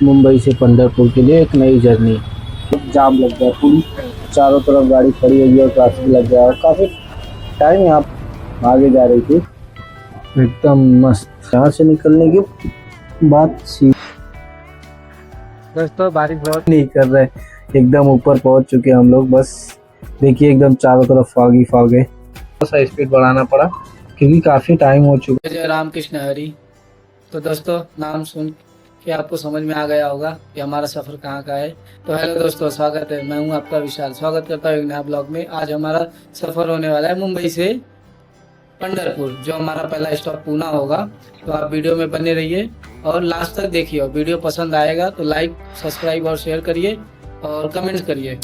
मुंबई से पंढरपुर के लिए एक नई जर्नी। जाम लग गया, पूरी चारों तरफ गाड़ी खड़ी हुई है, ट्रैफिक लग गया और काफ़ी टाइम यहाँ आगे जा रही थी। एकदम मस्त। यहाँ से निकलने की बात सी दोस्तों, बारिश बहुत नहीं कर रहे, एकदम ऊपर पहुंच चुके हम लोग। बस देखिए एकदम चारों तरफ फॉग ही फॉग है। थोड़ा सा स्पीड बढ़ाना पड़ा क्योंकि काफ़ी टाइम हो चुका। जय राम कृष्ण हरि। तो दोस्तों, नाम सुन के आपको समझ में आ गया होगा कि हमारा सफ़र कहाँ का है। तो हेलो दोस्तों, स्वागत है। मैं हूँ आपका विशाल, स्वागत करता हूँ एक नया ब्लॉग में। आज हमारा सफ़र होने वाला है मुंबई से पंढरपुर, जो हमारा पहला स्टॉप पूना होगा। तो आप वीडियो में बने रहिए और लास्ट तक देखिए। और वीडियो पसंद आएगा तो लाइक, सब्सक्राइब और शेयर करिए और कमेंट करिए।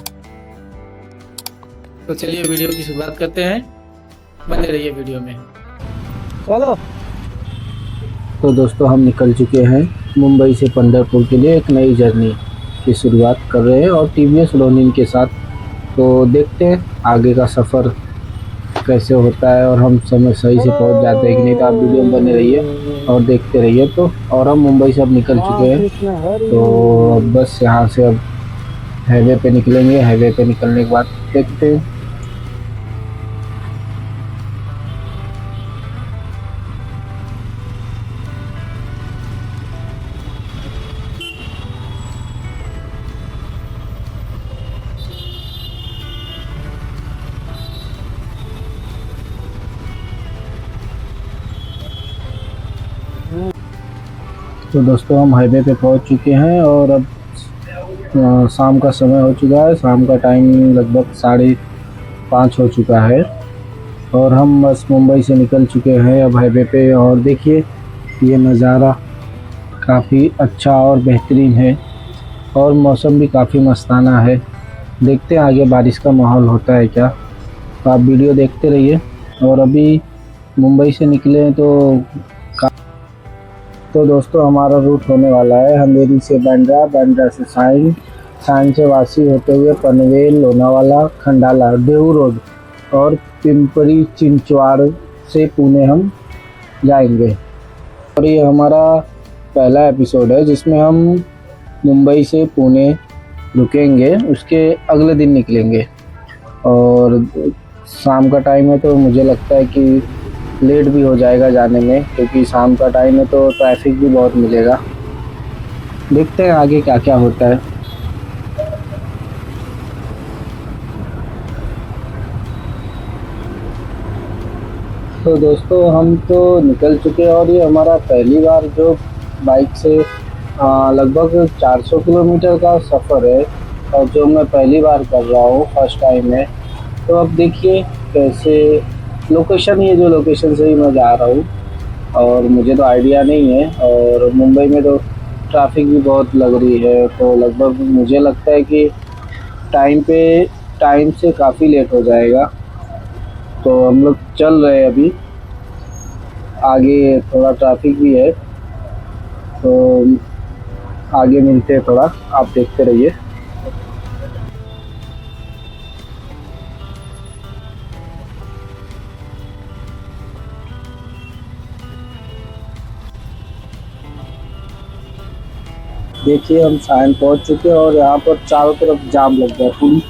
तो चलिए वीडियो की शुरुआत करते हैं, बने रहिए वीडियो में। चलो तो दोस्तों, हम निकल चुके हैं मुंबई से पंढरपुर के लिए एक नई जर्नी की शुरुआत कर रहे हैं और टीवीएस रोनिन के साथ। तो देखते हैं आगे का सफ़र कैसे होता है और हम समय सही से पहुंच जाते हैं कि नहीं। तो आप वीडियो में बने रहिए और देखते रहिए। तो और हम मुंबई से अब निकल चुके हैं, तो अब बस यहाँ से अब हाईवे पे निकलेंगे। हाईवे पे निकलने के बाद देखते हैं। तो दोस्तों, हम हाईवे पे पहुंच चुके हैं और अब शाम का समय हो चुका है। शाम का टाइम लगभग 5:30 हो चुका है और हम बस मुंबई से निकल चुके हैं अब हाईवे पे। और देखिए ये नज़ारा काफ़ी अच्छा और बेहतरीन है और मौसम भी काफ़ी मस्ताना है। देखते हैं आगे बारिश का माहौल होता है क्या। तो आप वीडियो देखते रहिए। और अभी मुंबई से निकले हैं तो दोस्तों, हमारा रूट होने वाला है अंधेरी से बांद्रा, बांद्रा से साइन, साइन से वासी होते हुए पनवेल, लोनावाला, खंडाला, देहू रोड और पिंपरी चिंचवाड़ से पुणे हम जाएंगे। और ये हमारा पहला एपिसोड है जिसमें हम मुंबई से पुणे रुकेंगे, उसके अगले दिन निकलेंगे। और शाम का टाइम है तो मुझे लगता है कि लेट भी हो जाएगा जाने में, क्योंकि शाम का टाइम है तो ट्रैफिक भी बहुत मिलेगा। देखते हैं आगे क्या क्या होता है। तो दोस्तों, हम तो निकल चुके हैं और ये हमारा पहली बार जो बाइक से लगभग 400 किलोमीटर का सफ़र है और जो मैं पहली बार कर रहा हूँ, फर्स्ट टाइम है। तो अब देखिए कैसे लोकेशन, ये जो लोकेशन से ही मैं जा रहा हूँ और मुझे तो आइडिया नहीं है। और मुंबई में तो ट्रैफिक भी बहुत लग रही है, तो लगभग मुझे लगता है कि टाइम से काफ़ी लेट हो जाएगा। तो हम लोग चल रहे हैं अभी, आगे थोड़ा ट्रैफिक भी है तो आगे मिलते हैं थोड़ा, आप देखते रहिए। देखिए हम साइन पहुंच चुके हैं और यहाँ पर चारों तरफ जाम लग गया, पूरी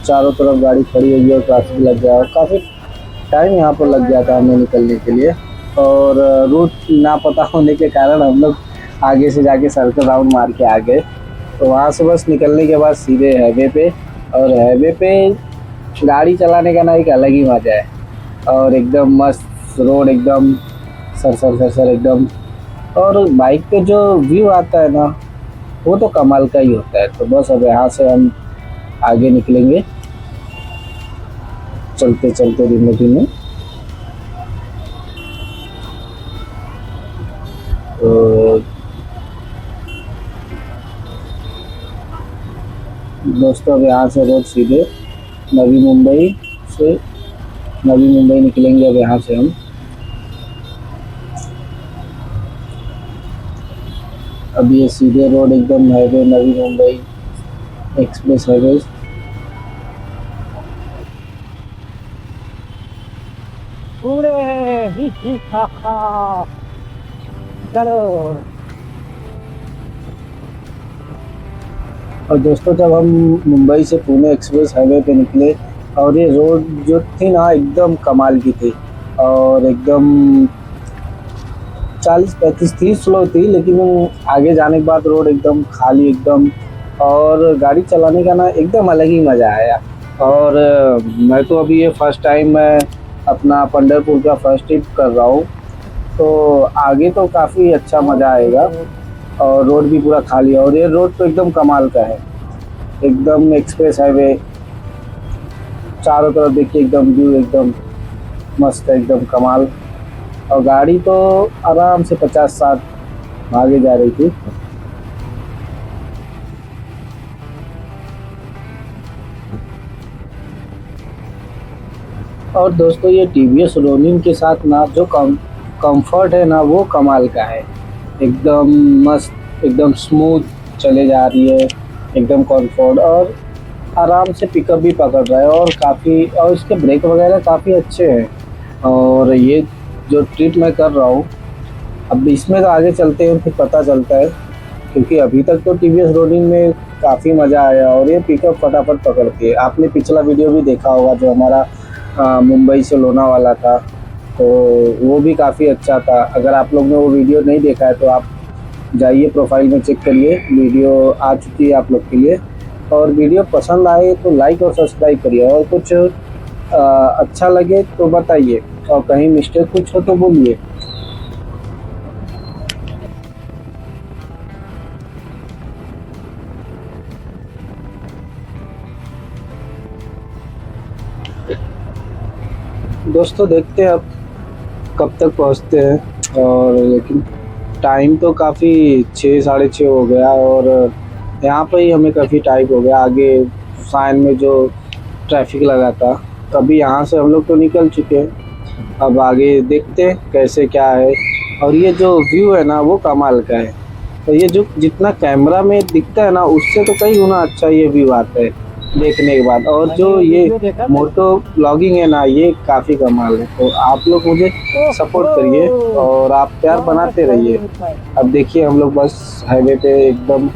चारों तरफ गाड़ी खड़ी हुई है और ट्रैफिक लग गया और काफ़ी टाइम यहाँ पर लग गया था हमें निकलने के लिए। और रूट ना पता होने के कारण हम लोग आगे से जाके सर्कल राउंड मार के आ गए। तो वहाँ से बस निकलने के बाद सीधे हाईवे पे। और हाईवे पे गाड़ी चलाने का ना एक अलग ही मज़ा है और एकदम मस्त रोड, एकदम सरसर सरसर एकदम। और बाइक पे जो व्यू आता है ना, वो तो कमाल का ही होता है। तो बस अब यहाँ से हम आगे निकलेंगे चलते चलते धीमे धीमे। तो दोस्तों, अब यहाँ से रोड सीधे नवी मुंबई निकलेंगे। अब यहाँ से हम अब ये सीधे रोड एकदम highway, Navi Mumbai express highway. चलो और दोस्तों जब हम मुंबई से पुणे एक्सप्रेस हाईवे पे निकले और ये रोड जो थी ना एकदम कमाल की थी और एकदम 40-35 थी, स्लो थी, लेकिन आगे जाने के बाद रोड एकदम खाली एकदम, और गाड़ी चलाने का ना एकदम अलग ही मज़ा आया। और मैं तो अभी ये फर्स्ट टाइम मैं अपना पंढरपुर का फर्स्ट ट्रिप कर रहा हूँ, तो आगे तो काफ़ी अच्छा मज़ा आएगा। और रोड भी पूरा खाली है और ये रोड तो एकदम कमाल का है, एकदम एक्सप्रेस हाईवे, चारों तरफ देखिए एकदम व्यू एकदम मस्त है, एकदम कमाल। और गाड़ी तो आराम से 50-60 भागे जा रही थी। और दोस्तों ये टीवीएस रोनिन के साथ ना जो कंफर्ट है ना वो कमाल का है, एकदम मस्त, एकदम स्मूथ चले जा रही है, एकदम कंफर्ट और आराम से पिकअप भी पकड़ रहा है और काफ़ी, और इसके ब्रेक वगैरह काफ़ी अच्छे हैं। और ये जो ट्रिप मैं कर रहा हूँ अब इसमें तो आगे चलते हैं फिर पता चलता है, क्योंकि अभी तक तो टीवीएस रोनिन में काफ़ी मज़ा आया और ये पिकअप फटाफट पकड़ती है। आपने पिछला वीडियो भी देखा होगा जो हमारा मुंबई से लोनावाला था, तो वो भी काफ़ी अच्छा था। अगर आप लोग ने वो वीडियो नहीं देखा है तो आप जाइए प्रोफाइल में चेक करिए, वीडियो आ चुकी है आप लोग के लिए। और वीडियो पसंद आए तो लाइक और सब्सक्राइब करिए, और कुछ अच्छा लगे तो बताइए, और कहीं मिस्टेक कुछ हो तो बोलिए। दोस्तों देखते हैं अब कब तक पहुंचते हैं। और लेकिन टाइम तो काफ़ी 6-6:30 हो गया और यहाँ पर ही हमें काफ़ी टाइम हो गया। आगे साइन में जो ट्रैफिक लगा था तभी यहाँ से हम लोग तो निकल चुके हैं, अब आगे देखते हैं कैसे क्या है। और ये जो व्यू है ना वो कमाल का है, तो ये जो जितना कैमरा में दिखता है ना उससे तो कई गुना अच्छा ये व्यू आता है देखने के बाद। और जो ये मोटो ब्लॉगिंग है ना ये काफ़ी कमाल है, तो आप लोग मुझे सपोर्ट करिए और आप प्यार बनाते रहिए। अब देखिए हम लोग बस हाईवे पे एकदम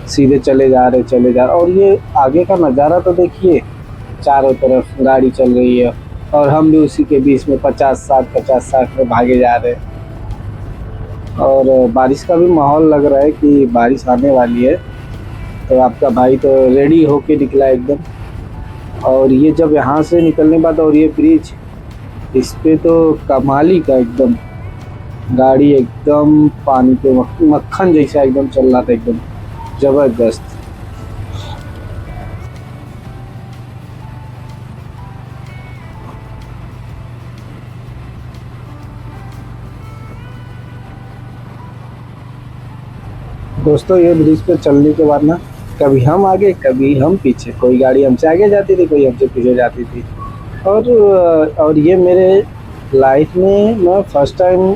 सीधे चले जा रहे और ये आगे का नज़ारा तो देखिए, चारों तरफ गाड़ी चल रही है और हम भी उसी के बीच में 50-60 में भागे जा रहे हैं। और बारिश का भी माहौल लग रहा है कि बारिश आने वाली है, तो आपका भाई तो रेडी होके निकला एकदम। और ये जब यहाँ से निकलने के बाद और ये ब्रिज, इस पे तो कमाली का एकदम गाड़ी एकदम पानी पे मक्खन जैसा एकदम चल रहा था, एकदम ज़बरदस्त। दोस्तों ये ब्रिज पे चलने के बाद ना कभी हम आगे कभी हम पीछे, कोई गाड़ी हमसे आगे जाती थी कोई हमसे पीछे जाती थी। और ये मेरे लाइफ में मैं फर्स्ट टाइम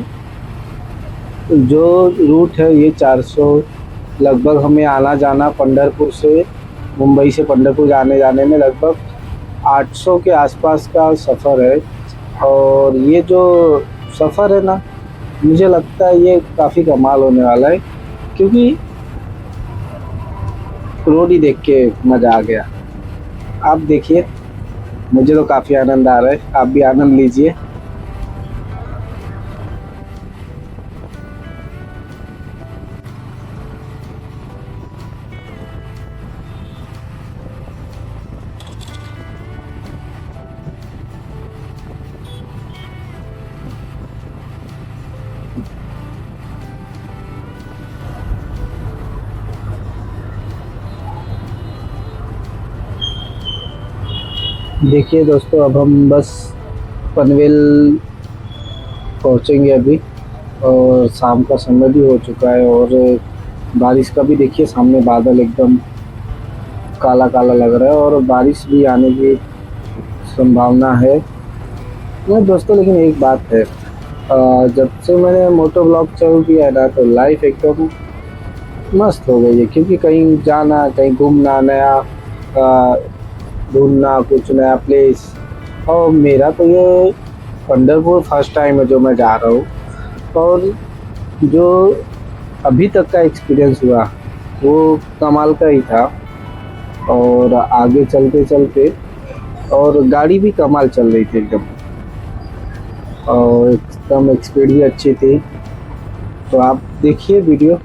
जो रूट है ये 400 लगभग हमें आना जाना, पंढरपुर से मुंबई से पंढरपुर जाने में लगभग 800 के आसपास का सफ़र है। और ये जो सफ़र है ना मुझे लगता है ये काफ़ी कमाल होने वाला है, क्योंकि रोड ही देख के मज़ा आ गया। आप देखिए, मुझे तो काफ़ी आनंद आ रहा है, आप भी आनंद लीजिए। देखिए दोस्तों अब हम बस पनवेल पहुंचेंगे अभी, और शाम का समय भी हो चुका है और बारिश का भी देखिए सामने बादल एकदम काला काला लग रहा है और बारिश भी आने की संभावना है। नहीं दोस्तों, लेकिन एक बात है, जब से मैंने मोटो ब्लॉग चालू किया है ना तो लाइफ एकदम मस्त हो गई है, क्योंकि कहीं जाना, कहीं घूमना, नया ढूंढना, कुछ नया प्लेस। और मेरा तो ये पंढरपुर फर्स्ट टाइम है जो मैं जा रहा हूँ, और जो अभी तक का एक्सपीरियंस हुआ वो कमाल का ही था। और आगे चलते चलते, और गाड़ी भी कमाल चल रही थी एकदम, और एकदम स्पीड भी अच्छी थी। तो आप देखिए वीडियो।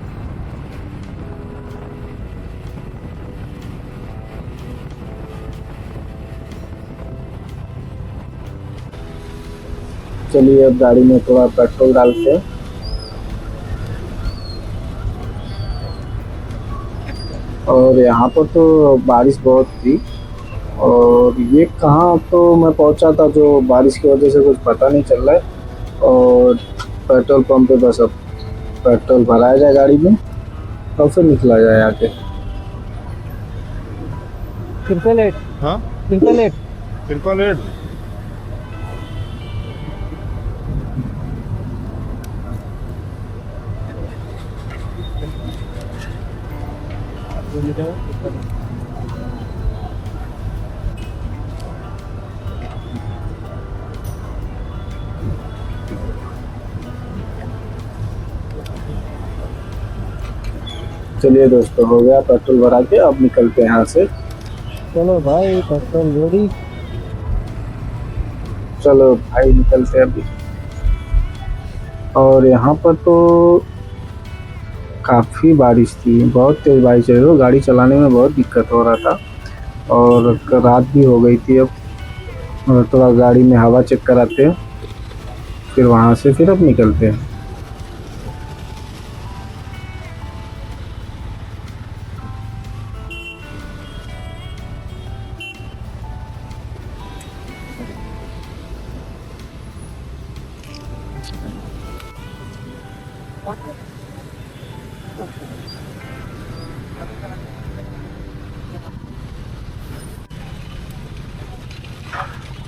चलिए अब गाड़ी में थोड़ा पेट्रोल डालते हैं। और यहाँ पर तो बारिश बहुत थी, और ये कहाँ तो मैं पहुँचा था जो बारिश की वजह से कुछ पता नहीं चल रहा है। और पेट्रोल पंप पे बस अब पेट्रोल भराया जाए गाड़ी में और फिर निकला जाए आगे। फिर से लेट। हाँ फिर से लेट। कृपा लेट। चलिए दोस्तों, हो गया पेट्रोल भरा के, अब निकलते हैं यहाँ से। चलो भाई पेट्रोल रेडी। चलो भाई निकलते हैं अभी। और यहाँ पर तो काफ़ी बारिश थी, बहुत तेज़ बारिश है, तो गाड़ी चलाने में बहुत दिक्कत हो रहा था। और रात भी हो गई थी। अब थोड़ा गाड़ी में हवा चेक कराते हैं, फिर वहाँ से फिर अब निकलते हैं।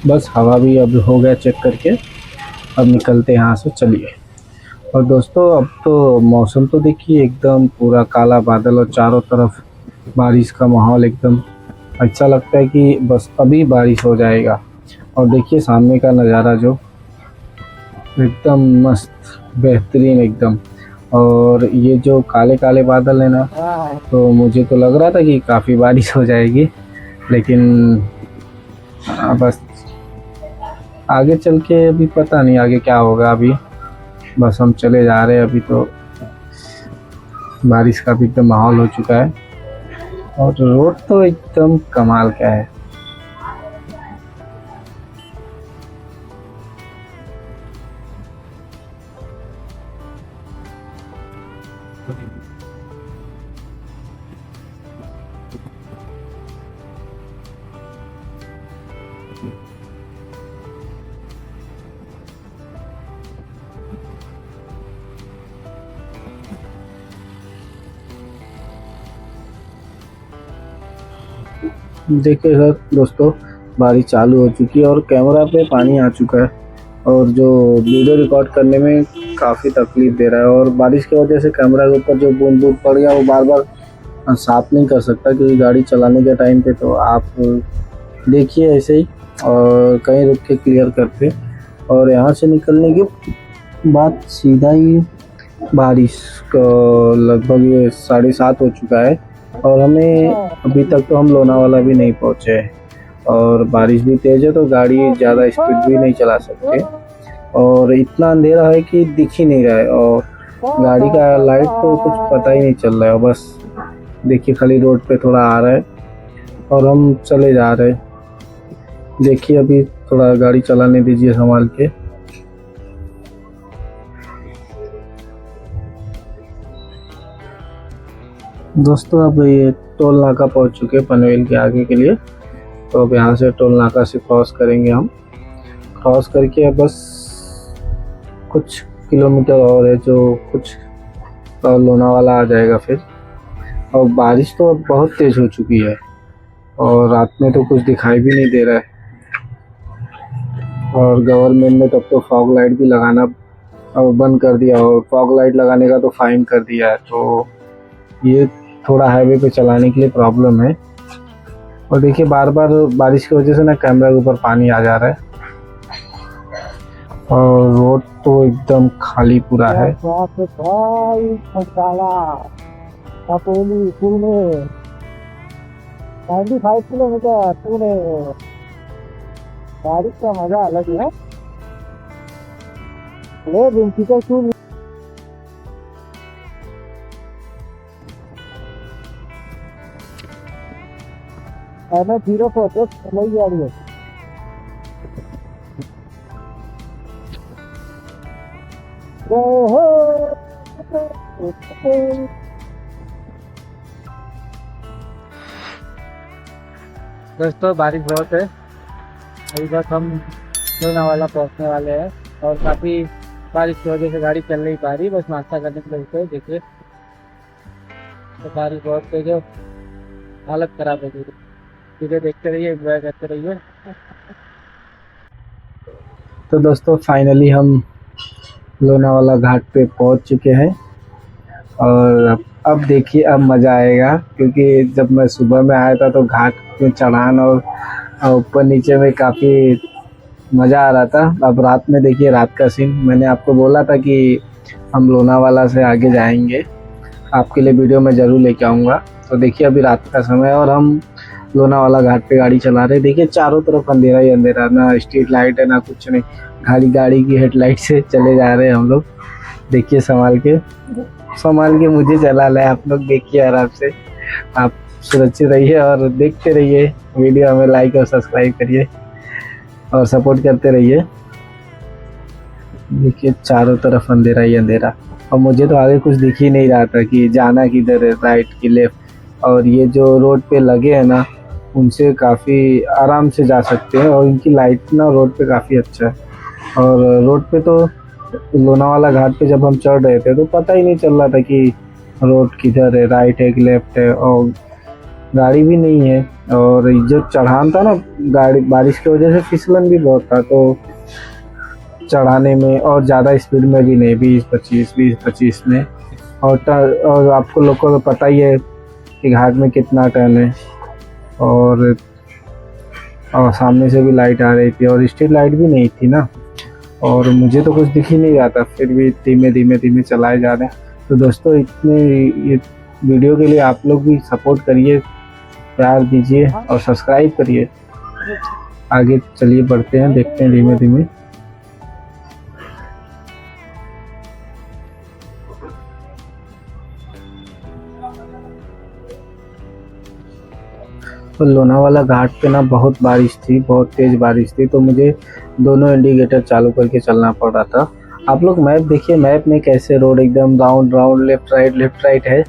बस हवा भी अब हो गया चेक करके, अब निकलते हैं यहाँ से। चलिए। और दोस्तों अब तो मौसम तो देखिए एकदम पूरा काला बादल और चारों तरफ बारिश का माहौल, एकदम अच्छा लगता है कि बस अभी बारिश हो जाएगा। और देखिए सामने का नज़ारा जो एकदम मस्त बेहतरीन एकदम। और ये जो काले काले बादल है ना, तो मुझे तो लग रहा था कि काफ़ी बारिश हो जाएगी, लेकिन बस आगे चल के अभी पता नहीं आगे क्या होगा। अभी बस हम चले जा रहे हैं। अभी तो बारिश का भी एकदम माहौल हो चुका है, और रोड तो एकदम कमाल का है। देखिए सर दोस्तों, बारिश चालू हो चुकी है और कैमरा पे पानी आ चुका है, और जो वीडियो रिकॉर्ड करने में काफ़ी तकलीफ़ दे रहा है। और बारिश की वजह से कैमरा के ऊपर जो बूंद बूंद पड़ गया वो बार बार साफ नहीं कर सकता, क्योंकि गाड़ी चलाने के टाइम पे तो आप देखिए ऐसे ही, और कहीं रुक के क्लियर करते। और यहाँ से निकलने के बाद सीधा ही बारिश को लगभग ये 7:30 हो चुका है, और हमें अभी तक तो हम लोनावाला भी नहीं पहुँचे हैं। और बारिश भी तेज़ है तो गाड़ी ज़्यादा स्पीड भी नहीं चला सकते, और इतना अंधेरा है कि दिख ही नहीं रहा है, और गाड़ी का लाइट तो कुछ पता ही नहीं चल रहा है। बस देखिए खाली रोड पे थोड़ा आ रहा है और हम चले जा रहे हैं। देखिए अभी थोड़ा गाड़ी चलाने दीजिए संभाल के। दोस्तों अब ये टोल नाका पहुंच चुके हैं पनवेल के आगे के लिए, तो अब यहाँ से टोल नाका से क्रॉस करेंगे हम। क्रॉस करके अब बस कुछ किलोमीटर और है, जो कुछ लोनावाला आ जाएगा फिर। और बारिश तो अब बहुत तेज़ हो चुकी है, और रात में तो कुछ दिखाई भी नहीं दे रहा है। और गवर्नमेंट ने तब तो फॉग लाइट भी लगाना अब बंद कर दिया, और फॉग लाइट लगाने का तो फाइन कर दिया है। तो ये थोड़ा हाईवे पे चलाने के लिए प्रॉब्लम है। और देखिए बार बार बारिश की वजह से ना कैमरा के ऊपर पानी आ जा रहा है, और रोड तो एकदम खाली पूरा है। 95 किलोमीटर तूने, बारिश का मजा अलग है। ले रिंकी का क्यों मैं 04 वही गाड़ी है। दोस्तों बारिश बहुत है, अभी तक हम लोनावाला पहुंचने वाले हैं और काफ़ी बारिश की वजह से गाड़ी चल नहीं पा रही, बस नाश्ता करने के लिए रुके। देखिए तो बारिश बहुत तेज है, हालत खराब है। वीडियो देखते रहिए, एंजॉय करते रहिए। तो दोस्तों फाइनली हम लोनावाला घाट पे पहुंच चुके हैं और अब देखिए अब मज़ा आएगा, क्योंकि जब मैं सुबह में आया था तो घाट में चढ़ान और ऊपर नीचे में काफ़ी मज़ा आ रहा था। अब रात में देखिए रात का सीन, मैंने आपको बोला था कि हम लोनावाला से आगे जाएंगे, आपके लिए वीडियो में ज़रूर लेके आऊँगा। तो देखिए अभी रात का समय है और हम लोनावाला घाट पे गाड़ी चला रहे हैं। देखिए चारों तरफ अंधेरा ही अंधेरा, ना स्ट्रीट लाइट है ना कुछ नहीं, गाड़ी की हेडलाइट से चले जा रहे हैं हम लोग। देखिए संभाल के मुझे चला लाए आप लोग, देखिए आराम से। आप सुरक्षित रहिए और देखते रहिए वीडियो, हमें लाइक और सब्सक्राइब करिए और सपोर्ट करते रहिए। देखिए चारों तरफ अंधेरा ही अंधेरा और मुझे तो आगे कुछ दिख ही नहीं रहा था कि जाना किधर है, राइट की लेफ्ट। और ये जो रोड पे लगे हैं ना, उनसे काफ़ी आराम से जा सकते हैं और इनकी लाइट ना रोड पे काफ़ी अच्छा है। और रोड पे तो लोनावाला घाट पे जब हम चढ़ रहे थे तो पता ही नहीं चल रहा था कि रोड किधर है, राइट है कि लेफ्ट है, और गाड़ी भी नहीं है। और जो चढ़ान था ना, गाड़ी बारिश की वजह से फिसलन भी बहुत था, तो चढ़ाने में और ज़्यादा स्पीड में भी नहीं, 20-25 में। और आपको लोग को तो पता ही है कि घाट में कितना टर्न है। और सामने से भी लाइट आ रही थी और स्ट्रीट लाइट भी नहीं थी ना, और मुझे तो कुछ दिख ही नहीं रहा था, फिर भी धीमे चलाए जा रहे हैं। तो दोस्तों ये वीडियो के लिए आप लोग भी सपोर्ट करिए, प्यार दीजिए और सब्सक्राइब करिए। आगे चलिए बढ़ते हैं, देखते हैं धीमे। तो लोनावाला घाट पे ना बहुत बारिश थी, बहुत तेज़ बारिश थी, तो मुझे दोनों इंडिकेटर चालू करके चलना पड़ रहा था। आप लोग मैप देखिए, मैप में कैसे रोड एकदम राउंड लेफ्ट राइट है।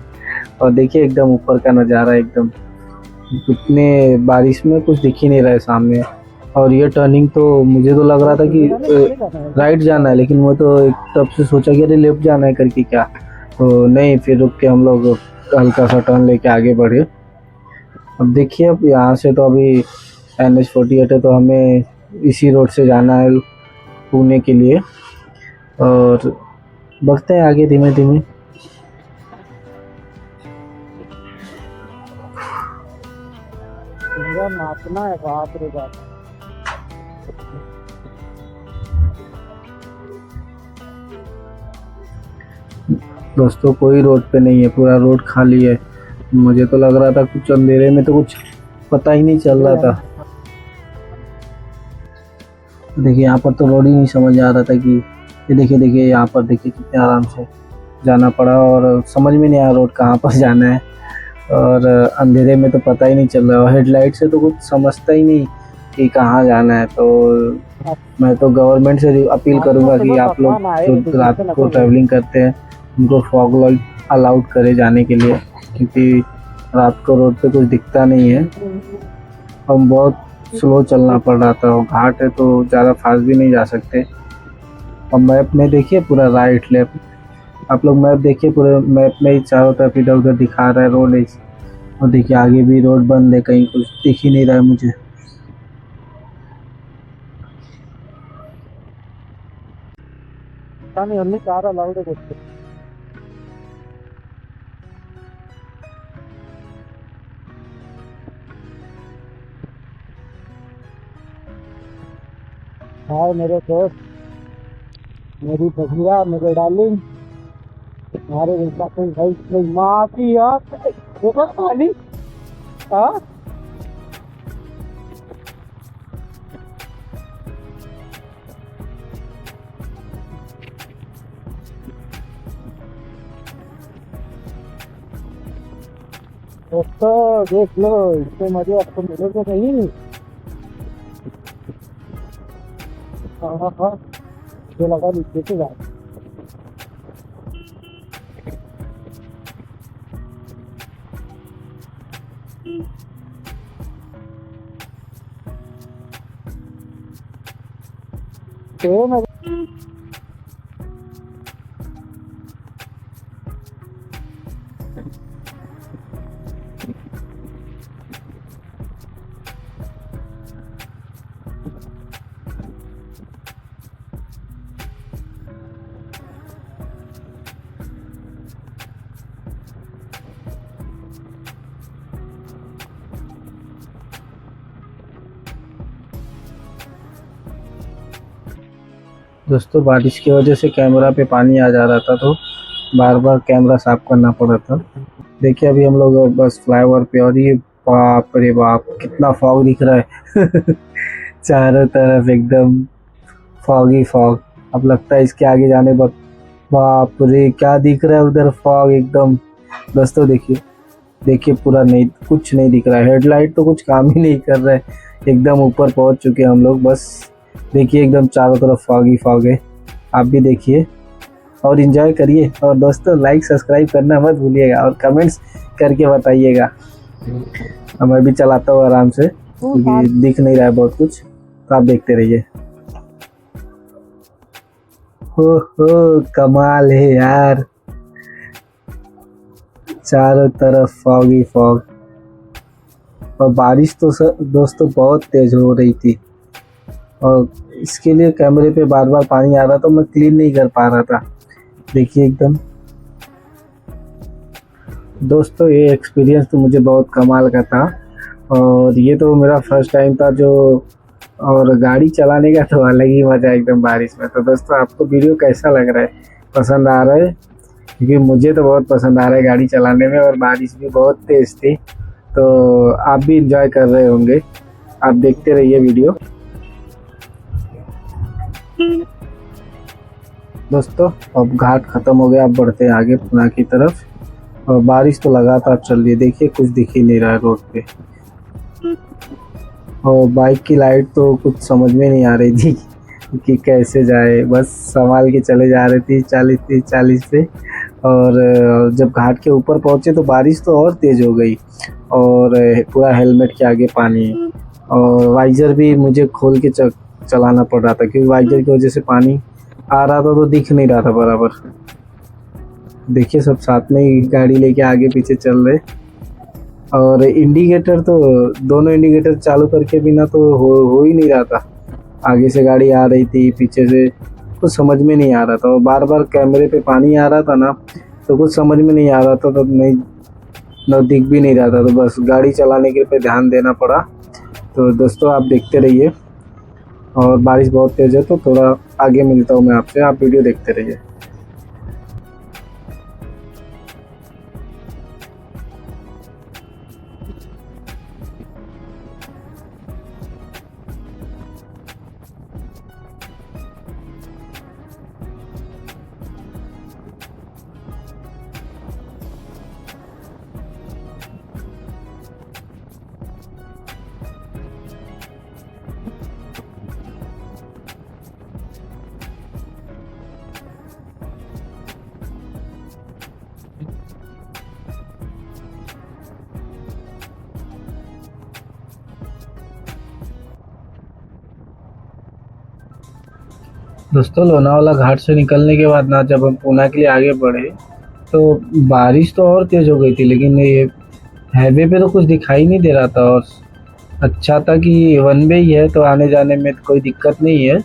और देखिए एकदम ऊपर का नज़ारा, एकदम इतने बारिश में कुछ दिख ही नहीं रहा है सामने। और ये टर्निंग तो मुझे तो लग रहा था कि राइट जाना है, लेकिन मैं तो एक तब से सोचा कि अरे लेफ्ट जाना है करके, क्या तो नहीं, फिर रुक के हम लोग हल्का सा टर्न लेके आगे बढ़े। अब देखिए अब यहाँ से तो अभी NH-48 है, तो हमें इसी रोड से जाना है पुणे के लिए, और बढ़ते हैं आगे धीमे। नाचना है, बाप रे बाप। दोस्तों कोई रोड पे नहीं है, पूरा रोड खाली है। मुझे तो लग रहा था कुछ अंधेरे में तो कुछ पता ही नहीं चल रहा था। देखिए यहाँ पर तो रोड ही नहीं समझ आ रहा था कि ये देखिए यहाँ पर देखिए कितने आराम से जाना पड़ा, और समझ में नहीं आया रोड कहाँ पर जाना है, और अंधेरे में तो पता ही नहीं चल रहा, और हेडलाइट से तो कुछ समझता ही नहीं कि कहाँ जाना है। तो मैं तो गवर्नमेंट से अपील करूँगा कि आप लोग जो रात को ट्रैवलिंग करते हैं उनको फॉग लाइट अलाउड करे जाने के लिए, क्योंकि रात को रोड पे कुछ दिखता नहीं है और बहुत स्लो चलना पड़ रहा था। और घाट है तो ज़्यादा फास्ट भी नहीं जा सकते। और मैप में देखिए पूरा राइट लेफ्ट, आप लोग मैप देखिए, पूरे मैप में ही चारों तरफ इधर उधर दिखा रहा है रोड है। और देखिए आगे भी रोड बंद है, कहीं कुछ दिख ही नहीं रहा है मुझे। हाय मेरे दोस्त, मेरी बधिया, मेरे डार्लिंग, हमारे भाई माफी यार, पानी दोस्तों देख लो, इससे मजे आपको मिलेगा नहीं। हाँ हाँ हाँ, मुझे लगा नीचे से जा। तो दोस्तों बारिश की वजह से कैमरा पे पानी आ जा रहा था, तो बार बार कैमरा साफ करना पड़ा था। देखिए अभी हम लोग बस फ्लाईओवर पे, और ये बाप रे बाप कितना फॉग दिख रहा है। चारों तरफ एकदम फॉगी फॉग। अब लगता है इसके आगे जाने पर बाप रे क्या दिख रहा है उधर, फॉग एकदम। दोस्तों देखिए, देखिए पूरा नहीं, कुछ नहीं दिख रहा है। हेडलाइट तो कुछ काम ही नहीं कर रहा है। एकदम ऊपर पहुंच चुके हैं हम लोग। बस देखिए एकदम चारों तरफ फॉगी फॉग है। आप भी देखिए और एंजॉय करिए। और दोस्तों लाइक सब्सक्राइब करना मत भूलिएगा, और कमेंट्स करके बताइएगा। मैं भी चलाता हूँ आराम से, क्योंकि दिख नहीं रहा है बहुत कुछ, तो आप देखते रहिए। हो कमाल है यार, चारों तरफ फॉगी फॉग। और बारिश तो दोस्तों बहुत तेज हो रही थी, और इसके लिए कैमरे पे बार बार पानी आ रहा था, तो मैं क्लीन नहीं कर पा रहा था। देखिए एकदम। दोस्तों ये एक्सपीरियंस तो मुझे बहुत कमाल का था, और ये तो मेरा फर्स्ट टाइम था जो, और गाड़ी चलाने का तो अलग ही मज़ा एकदम बारिश में। तो दोस्तों आपको वीडियो कैसा लग रहा है, पसंद आ रहा है? क्योंकि मुझे तो बहुत पसंद आ रहा है गाड़ी चलाने में, और बारिश भी बहुत तेज़ थी, तो आप भी इंजॉय कर रहे होंगे। आप देखते रहिए वीडियो। दोस्तों अब घाट ख़त्म हो गया, अब बढ़ते हैं आगे पुणे की तरफ। और बारिश तो लगातार चल रही है, देखिए कुछ दिख ही नहीं रहा है रोड पे। और बाइक की लाइट तो कुछ समझ में नहीं आ रही थी कि कैसे जाए, बस संभाल के चले जा रही थी 40 पे। और जब घाट के ऊपर पहुंचे तो बारिश तो और तेज़ हो गई, और पूरा हेलमेट के आगे पानी। और वाइज़र भी मुझे खोल के चलाना पड़ रहा था, क्योंकि वाइज़र की वजह से पानी आ रहा था तो दिख नहीं रहा था बराबर। देखिए सब साथ में ही गाड़ी लेके आगे पीछे चल रहे। और इंडिकेटर तो, दोनों इंडिकेटर चालू करके बिना तो हो ही नहीं रहा था। आगे से गाड़ी आ रही थी, पीछे से कुछ समझ में नहीं आ रहा था, और बार बार कैमरे पे पानी आ रहा था ना, तो कुछ समझ में नहीं आ रहा था, तो नहीं न दिख भी नहीं रहा था। तो बस गाड़ी चलाने के पे ध्यान देना पड़ा। तो दोस्तों आप देखते रहिए, और बारिश बहुत तेज़ है तो थोड़ा आगे मिलता हूँ मैं आपसे, आप वीडियो देखते रहिए। दोस्तों लोनावाला घाट से निकलने के बाद ना, जब हम पूना के लिए आगे बढ़े तो बारिश तो और तेज़ हो गई थी, लेकिन ये हाईवे पे तो कुछ दिखाई नहीं दे रहा था। और अच्छा था कि वन वे ही है, तो आने जाने में कोई दिक्कत नहीं है।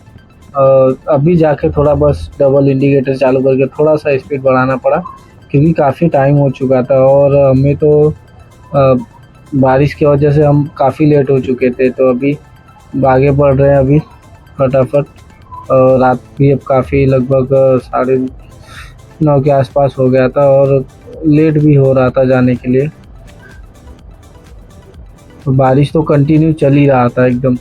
और अभी जाके थोड़ा बस डबल इंडिकेटर चालू करके थोड़ा सा स्पीड बढ़ाना पड़ा, क्योंकि काफ़ी टाइम हो चुका था, और हमें तो बारिश की वजह से हम काफ़ी लेट हो चुके थे। तो अभी आगे बढ़ रहे हैं अभी फटाफट। रात भी अब काफ़ी लगभग 9:30 के आसपास हो गया था, और लेट भी हो रहा था जाने के लिए। तो बारिश तो कंटिन्यू चल ही रहा था एकदम।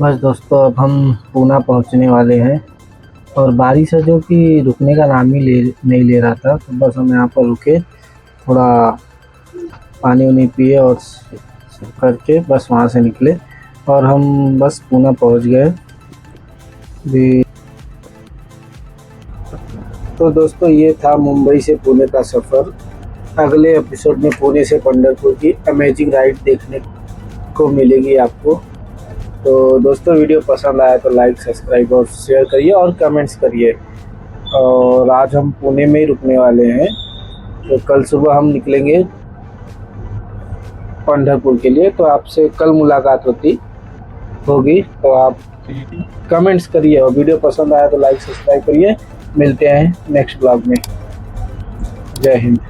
बस दोस्तों, अब हम पूना पहुंचने वाले हैं और बारिश है जो कि रुकने का नाम ही नहीं ले रहा था। तो बस हम यहाँ पर रुके, थोड़ा पानी वानी पिए और करके बस वहाँ से निकले और हम बस पूना पहुँच गए भी। तो दोस्तों, ये था मुंबई से पुणे का सफ़र। अगले एपिसोड में पुणे से पंढरपुर की अमेजिंग राइड देखने को मिलेगी आपको। तो दोस्तों, वीडियो पसंद आया तो लाइक, सब्सक्राइब और शेयर करिए और कमेंट्स करिए। और आज हम पुणे में ही रुकने वाले हैं, तो कल सुबह हम निकलेंगे पंढरपुर के लिए। तो आपसे कल मुलाकात होगी। तो आप कमेंट्स करिए और वीडियो पसंद आया तो लाइक, सब्सक्राइब करिए। मिलते हैं नेक्स्ट ब्लॉग में। जय हिंद।